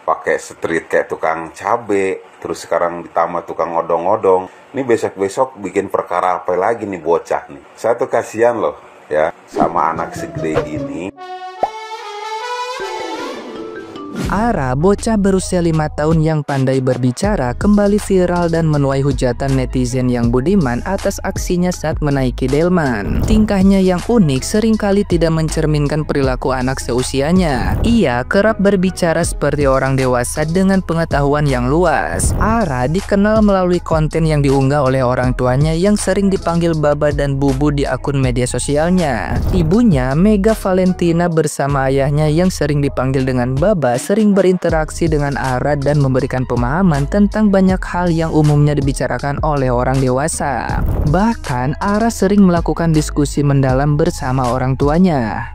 pakai street kayak tukang cabe, terus sekarang ditambah tukang odong-odong. Ini besok-besok bikin perkara apa lagi nih bocah nih. Saya tuh kasihan loh ya sama anak segede gini. Ara, bocah berusia 5 tahun yang pandai berbicara, kembali viral dan menuai hujatan netizen yang budiman atas aksinya saat menaiki delman. Tingkahnya yang unik seringkali tidak mencerminkan perilaku anak seusianya. Ia kerap berbicara seperti orang dewasa dengan pengetahuan yang luas. Ara dikenal melalui konten yang diunggah oleh orang tuanya yang sering dipanggil Baba dan Bubu di akun media sosialnya. Ibunya, Mega Valentina, bersama ayahnya yang sering dipanggil dengan Baba, sering berinteraksi dengan Ara dan memberikan pemahaman tentang banyak hal yang umumnya dibicarakan oleh orang dewasa. Bahkan, Ara sering melakukan diskusi mendalam bersama orang tuanya.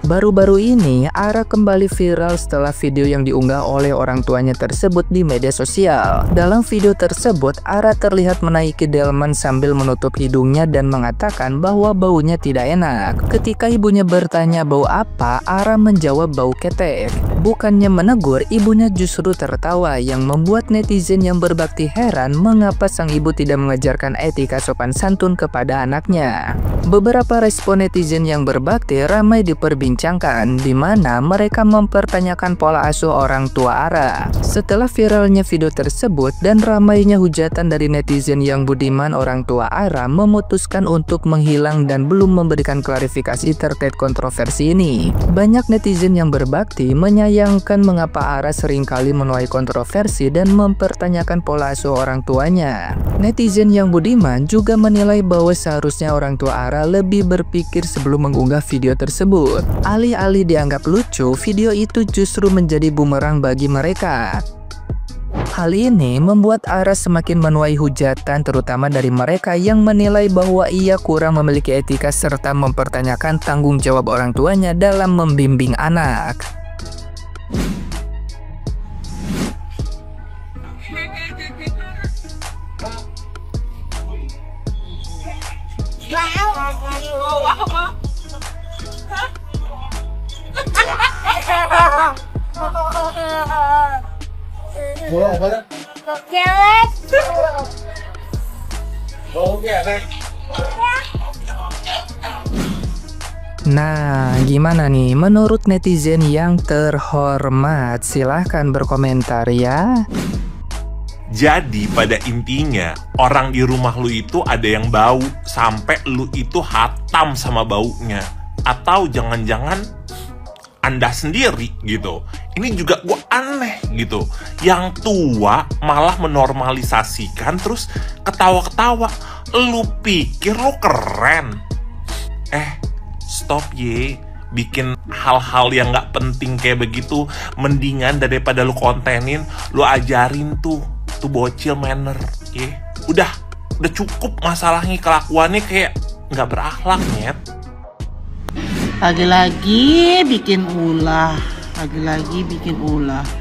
Baru-baru ini, Ara kembali viral setelah video yang diunggah oleh orang tuanya tersebut di media sosial. Dalam video tersebut, Ara terlihat menaiki delman sambil menutup hidungnya dan mengatakan bahwa baunya tidak enak. Ketika ibunya bertanya bau apa, Ara menjawab bau ketek. Bukannya menegur, ibunya justru tertawa yang membuat netizen yang berbakti heran mengapa sang ibu tidak mengajarkan etika sopan santun kepada anaknya. Beberapa respon netizen yang berbakti ramai diperbincangkan, di mana mereka mempertanyakan pola asuh orang tua Ara. Setelah viralnya video tersebut dan ramainya hujatan dari netizen yang budiman, orang tua Ara memutuskan untuk menghilang dan belum memberikan klarifikasi terkait kontroversi ini. Banyak netizen yang berbakti menyayangkan mengapa Ara seringkali menuai kontroversi dan mempertanyakan pola asuh orang tuanya. Netizen yang budiman juga menilai bahwa seharusnya orang tua Ara lebih berpikir sebelum mengunggah video tersebut. Alih-alih dianggap lucu, video itu justru menjadi bumerang bagi mereka. Hal ini membuat Ara semakin menuai hujatan, terutama dari mereka yang menilai bahwa ia kurang memiliki etika serta mempertanyakan tanggung jawab orang tuanya dalam membimbing anak. Nah, gimana nih menurut netizen yang terhormat? Silahkan berkomentar ya. Jadi pada intinya orang di rumah lu itu ada yang bau sampai lu itu hatam sama baunya. Atau jangan-jangan Anda sendiri gitu. Ini juga gua aneh gitu. Yang tua malah menormalisasikan terus ketawa-ketawa. Lu pikir lu keren? Stop ye. Bikin hal-hal yang gak penting kayak begitu. Mendingan daripada lu kontenin, lu ajarin tuh bocil manner. Udah cukup masalahnya, kelakuannya kayak gak berakhlak, nyet. Lagi-lagi bikin ulah.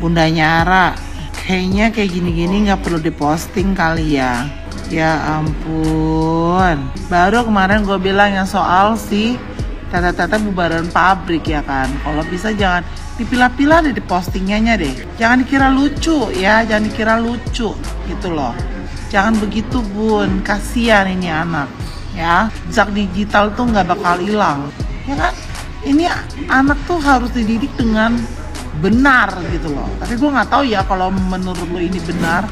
Bundanya Ara, kayaknya kayak gini-gini nggak perlu diposting kali ya. Ya ampun. Baru kemarin gue bilang yang soal si tata-tata bubaran pabrik ya kan. Kalau bisa jangan dipilah-pilah deh di postingannya deh. Jangan dikira lucu ya, gitu loh. Jangan begitu bun, kasihan ini anak ya. Jejak digital tuh nggak bakal hilang, ya kan? Ini anak tuh harus dididik dengan benar gitu loh. Tapi gue nggak tahu ya kalau menurut lo ini benar.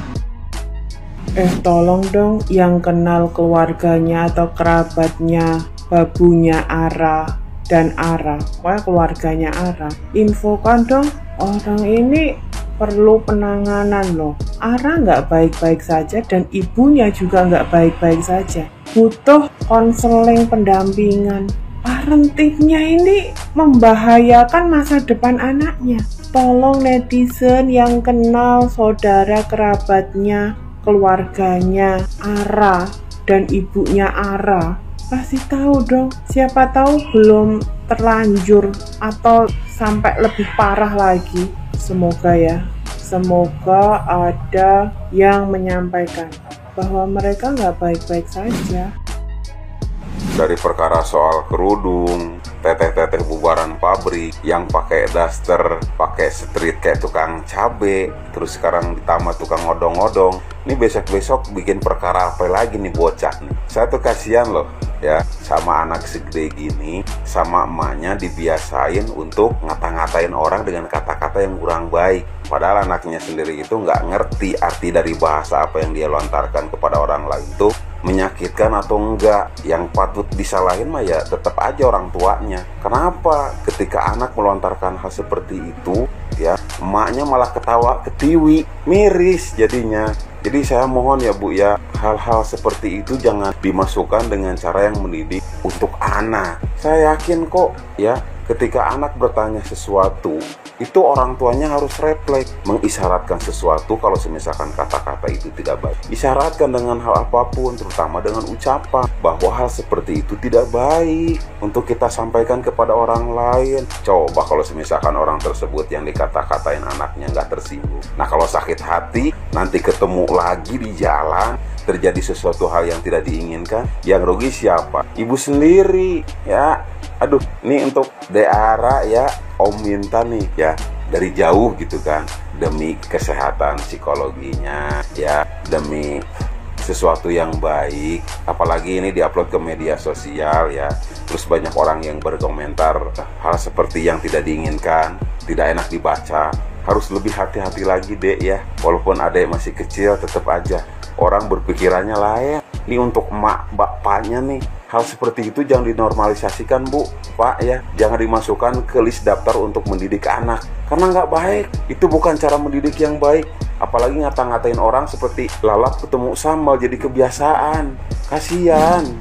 Tolong dong yang kenal keluarganya atau kerabatnya babunya Ara dan Ara, pokoknya keluarganya Ara, infokan dong, orang ini perlu penanganan loh. Ara nggak baik-baik saja dan ibunya juga nggak baik-baik saja, butuh konseling pendampingan. Parentingnya ini membahayakan masa depan anaknya. Tolong netizen yang kenal saudara kerabatnya, keluarganya Ara dan ibunya Ara, kasih tahu dong. Siapa tahu belum terlanjur atau sampai lebih parah lagi. Semoga ada yang menyampaikan bahwa mereka nggak baik-baik saja. Dari perkara soal kerudung, teteh-teteh bubaran pabrik yang pakai daster, pakai street kayak tukang cabe, terus sekarang ditambah tukang odong-odong. Ini besok-besok bikin perkara apa lagi nih bocah nih. Saya tuh kasihan loh ya sama anak segede gini, sama emaknya dibiasain untuk ngata-ngatain orang dengan kata-kata yang kurang baik. Padahal anaknya sendiri itu nggak ngerti arti dari bahasa apa yang dia lontarkan kepada orang lain itu menyakitkan atau enggak. Yang patut disalahin mah ya tetap aja orang tuanya. Kenapa ketika anak melontarkan hal seperti itu ya emaknya malah ketawa ketiwi, miris jadinya. Jadi saya mohon ya Bu ya, hal-hal seperti itu jangan dimasukkan dengan cara yang mendidik untuk anak. Saya yakin kok ya, ketika anak bertanya sesuatu, itu orang tuanya harus refleks, mengisyaratkan sesuatu kalau misalkan kata-kata itu tidak baik. Isyaratkan dengan hal apapun, terutama dengan ucapan, bahwa hal seperti itu tidak baik untuk kita sampaikan kepada orang lain. Coba kalau misalkan orang tersebut yang dikata-katain anaknya nggak tersinggung. Nah kalau sakit hati, nanti ketemu lagi di jalan, terjadi sesuatu hal yang tidak diinginkan, yang rugi siapa? Ibu sendiri ya. Aduh, ini untuk Deara ya, Om minta nih ya dari jauh gitu kan, demi kesehatan psikologinya ya, demi sesuatu yang baik. Apalagi ini diupload ke media sosial ya, terus banyak orang yang berkomentar hal seperti yang tidak diinginkan, tidak enak dibaca. Harus lebih hati-hati lagi Dek ya, walaupun adek masih kecil tetap aja orang berpikirannya lain. Ini untuk emak bapaknya nih, hal seperti itu jangan dinormalisasikan Bu, Pak ya. Jangan dimasukkan ke list daftar untuk mendidik anak, karena nggak baik. Itu bukan cara mendidik yang baik. Apalagi ngata-ngatain orang seperti lalap ketemu sambal jadi kebiasaan. Kasian.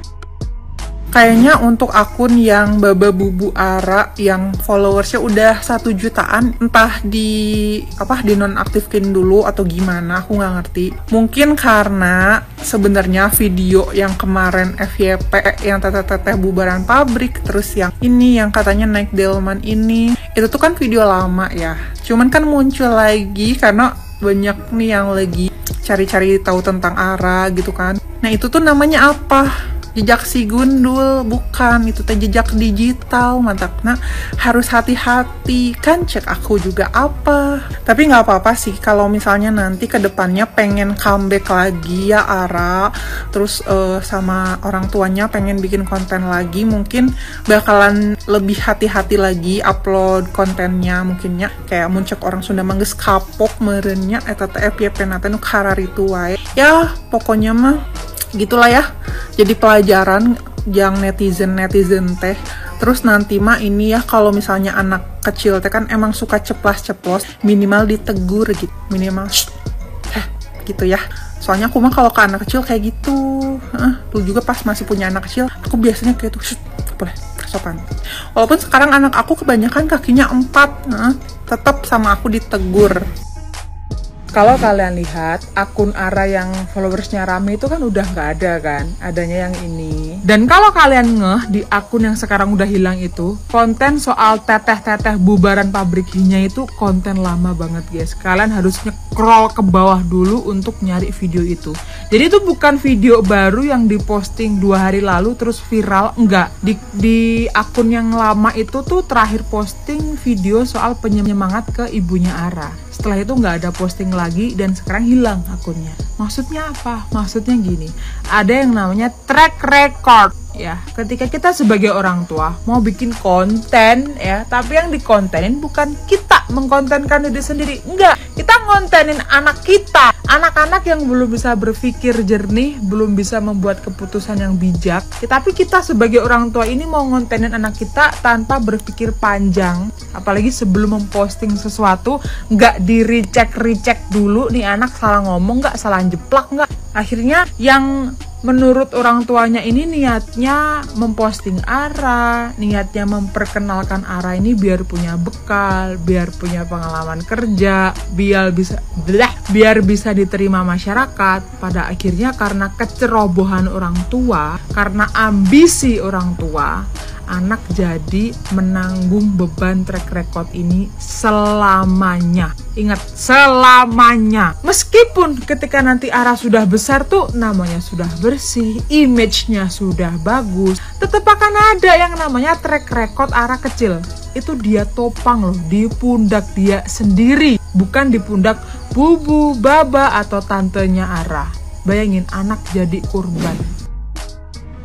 Kayaknya untuk akun yang Baba Bubu Ara yang followersnya udah 1 jutaan, entah di nonaktifkan dulu atau gimana, aku nggak ngerti. Mungkin karena sebenarnya video yang kemarin FYP yang teteh-teteh bubaran pabrik, terus yang ini yang katanya naik delman ini, itu tuh kan video lama ya. Cuman kan muncul lagi karena banyak nih yang lagi cari-cari tahu tentang Ara gitu kan. Nah itu tuh namanya apa? Jejak si gundul, bukan, itu teh jejak digital, mantap. Nah, harus hati-hati, kan cek aku juga apa. Tapi nggak apa-apa sih, kalau misalnya nanti ke depannya pengen comeback lagi ya Ara, terus sama orang tuanya pengen bikin konten lagi, mungkin bakalan lebih hati-hati lagi upload kontennya, mungkinnya kayak muncul orang Sunda mangges kapok merenya, eta teh FYP nate nu kararitu wae. Ya, pokoknya mah gitulah ya, jadi pelajaran yang netizen teh. Terus nanti mah ini ya, kalau misalnya anak kecil teh kan emang suka ceplas-ceplos, minimal ditegur gitu, minimal gitu ya. Soalnya aku mah kalau ke anak kecil kayak gitu, dulu juga pas masih punya anak kecil, aku biasanya kayak tuh boleh sopan. Walaupun sekarang anak aku kebanyakan kakinya 4, tetap sama aku ditegur. Kalau kalian lihat akun Ara yang followersnya rame itu kan udah nggak ada kan, adanya yang ini. Dan kalau kalian ngeh di akun yang sekarang udah hilang itu, konten soal teteh-teteh bubaran pabriknya itu konten lama banget guys. Kalian harus scroll ke bawah dulu untuk nyari video itu. Jadi itu bukan video baru yang diposting 2 hari lalu terus viral, enggak. Di akun yang lama itu tuh terakhir posting video soal penyemangat ke ibunya Ara. Setelah itu nggak ada posting lagi dan sekarang hilang akunnya. Maksudnya apa? Maksudnya gini, ada yang namanya track record ya. Ketika kita sebagai orang tua mau bikin konten ya, tapi yang dikontenin bukan kita mengkontenkan diri sendiri, enggak. Kita ngontenin anak kita, anak-anak yang belum bisa berpikir jernih, belum bisa membuat keputusan yang bijak. Tapi kita sebagai orang tua ini mau ngontenin anak kita tanpa berpikir panjang. Apalagi sebelum memposting sesuatu, nggak di-recheck dulu nih anak salah ngomong nggak, salah jeplak nggak. Akhirnya yang menurut orang tuanya ini niatnya memposting Ara, niatnya memperkenalkan Ara ini biar punya bekal, biar punya pengalaman kerja, biar bisa diterima masyarakat. Pada akhirnya karena kecerobohan orang tua, karena ambisi orang tua, anak jadi menanggung beban track record ini selamanya. Ingat, selamanya. Meskipun ketika nanti Ara sudah besar tuh namanya sudah bersih, image-nya sudah bagus, tetap akan ada yang namanya track record Ara kecil. Itu dia topang loh di pundak dia sendiri, bukan di pundak bubu, baba, atau tantenya Ara. Bayangin anak jadi korban.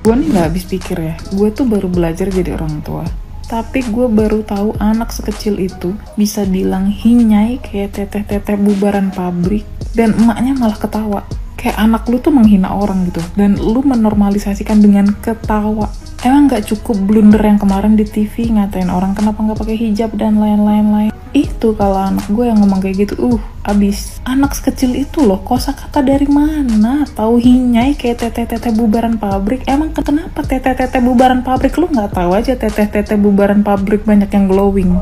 Gue nih gak habis pikir ya, gue tuh baru belajar jadi orang tua. Tapi gue baru tahu anak sekecil itu bisa bilang hinyai kayak teteh-teteh bubaran pabrik. Dan emaknya malah ketawa. Kayak anak lu tuh menghina orang gitu. Dan lu menormalisasikan dengan ketawa. Emang gak cukup blunder yang kemarin di TV ngatain orang kenapa gak pakai hijab dan lain-lain. Itu kalau anak gue yang ngomong kayak gitu, abis. Anak sekecil itu loh, kosakata dari mana? Tahu hinyai kayak teteh-teteh bubaran pabrik. Emang kenapa teteh-teteh bubaran pabrik? Lu nggak tahu aja teteh-teteh bubaran pabrik banyak yang glowing.